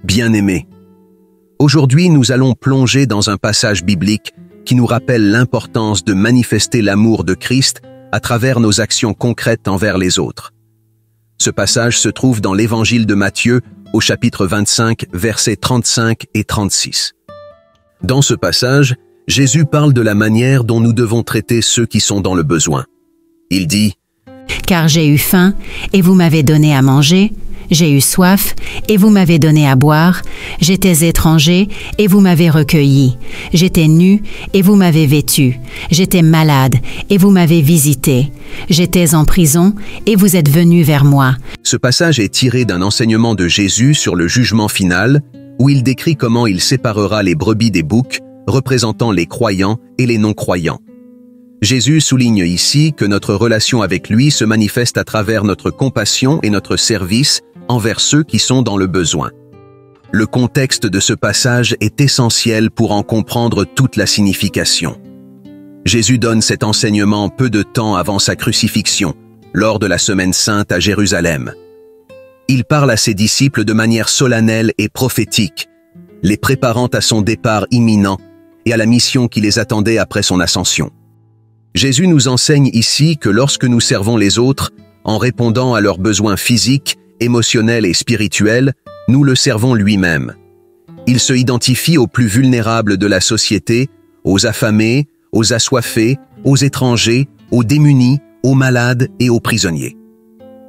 Bien-aimés, aujourd'hui nous allons plonger dans un passage biblique qui nous rappelle l'importance de manifester l'amour de Christ à travers nos actions concrètes envers les autres. Ce passage se trouve dans l'Évangile de Matthieu, au chapitre 25, versets 35 et 36. Dans ce passage, Jésus parle de la manière dont nous devons traiter ceux qui sont dans le besoin. Il dit « Car j'ai eu faim, et vous m'avez donné à manger, j'ai eu soif, et vous m'avez donné à boire, j'étais étranger, et vous m'avez recueilli, j'étais nu, et vous m'avez vêtu, j'étais malade, et vous m'avez visité, j'étais en prison, et vous êtes venus vers moi. » Ce passage est tiré d'un enseignement de Jésus sur le jugement final, où il décrit comment il séparera les brebis des boucs, représentant les croyants et les non-croyants. Jésus souligne ici que notre relation avec lui se manifeste à travers notre compassion et notre service envers ceux qui sont dans le besoin. Le contexte de ce passage est essentiel pour en comprendre toute la signification. Jésus donne cet enseignement peu de temps avant sa crucifixion, lors de la Semaine sainte à Jérusalem. Il parle à ses disciples de manière solennelle et prophétique, les préparant à son départ imminent et à la mission qui les attendait après son ascension. Jésus nous enseigne ici que lorsque nous servons les autres, en répondant à leurs besoins physiques, émotionnels et spirituels, nous le servons lui-même. Il se identifie aux plus vulnérables de la société, aux affamés, aux assoiffés, aux étrangers, aux démunis, aux malades et aux prisonniers.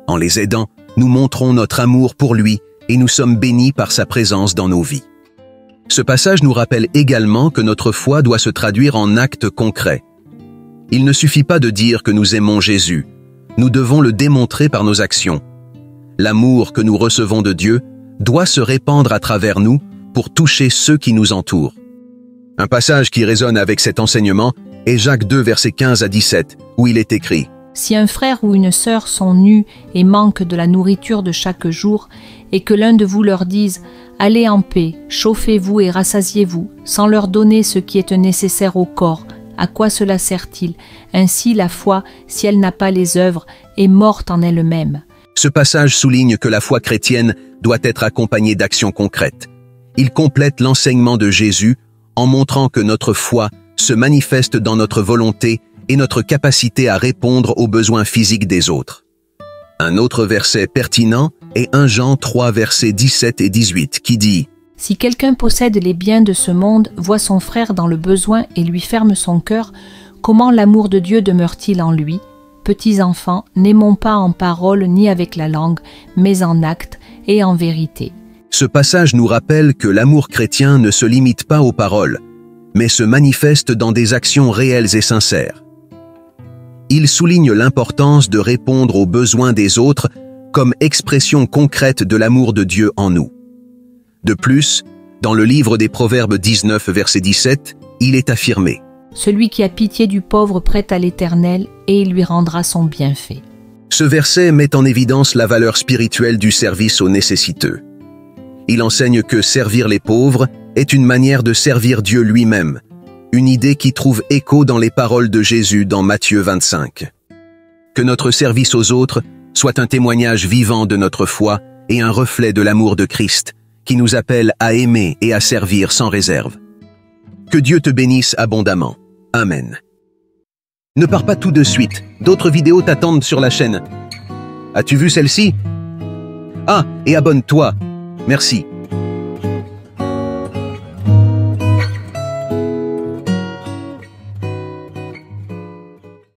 En les aidant, nous montrons notre amour pour lui et nous sommes bénis par sa présence dans nos vies. Ce passage nous rappelle également que notre foi doit se traduire en actes concrets. Il ne suffit pas de dire que nous aimons Jésus, nous devons le démontrer par nos actions. L'amour que nous recevons de Dieu doit se répandre à travers nous pour toucher ceux qui nous entourent. Un passage qui résonne avec cet enseignement est Jacques 2, versets 15 à 17, où il est écrit « Si un frère ou une sœur sont nus et manquent de la nourriture de chaque jour, et que l'un de vous leur dise « Allez en paix, chauffez-vous et rassasiez-vous », sans leur donner ce qui est nécessaire au corps, à quoi cela sert-il? Ainsi la foi, si elle n'a pas les œuvres, est morte en elle-même. » Ce passage souligne que la foi chrétienne doit être accompagnée d'actions concrètes. Il complète l'enseignement de Jésus en montrant que notre foi se manifeste dans notre volonté et notre capacité à répondre aux besoins physiques des autres. Un autre verset pertinent est 1 Jean 3, versets 17 et 18, qui dit « Si quelqu'un possède les biens de ce monde, voit son frère dans le besoin et lui ferme son cœur, comment l'amour de Dieu demeure-t-il en lui? Petits enfants, n'aimons pas en parole ni avec la langue, mais en acte et en vérité. » Ce passage nous rappelle que l'amour chrétien ne se limite pas aux paroles, mais se manifeste dans des actions réelles et sincères. Il souligne l'importance de répondre aux besoins des autres comme expression concrète de l'amour de Dieu en nous. De plus, dans le livre des Proverbes 19, verset 17, il est affirmé « Celui qui a pitié du pauvre prête à l'Éternel, et il lui rendra son bienfait. » Ce verset met en évidence la valeur spirituelle du service aux nécessiteux. Il enseigne que servir les pauvres est une manière de servir Dieu lui-même, une idée qui trouve écho dans les paroles de Jésus dans Matthieu 25. Que notre service aux autres soit un témoignage vivant de notre foi et un reflet de l'amour de Christ, qui nous appelle à aimer et à servir sans réserve. Que Dieu te bénisse abondamment. Amen. Ne pars pas tout de suite, d'autres vidéos t'attendent sur la chaîne. As-tu vu celle-ci? Ah, et abonne-toi. Merci.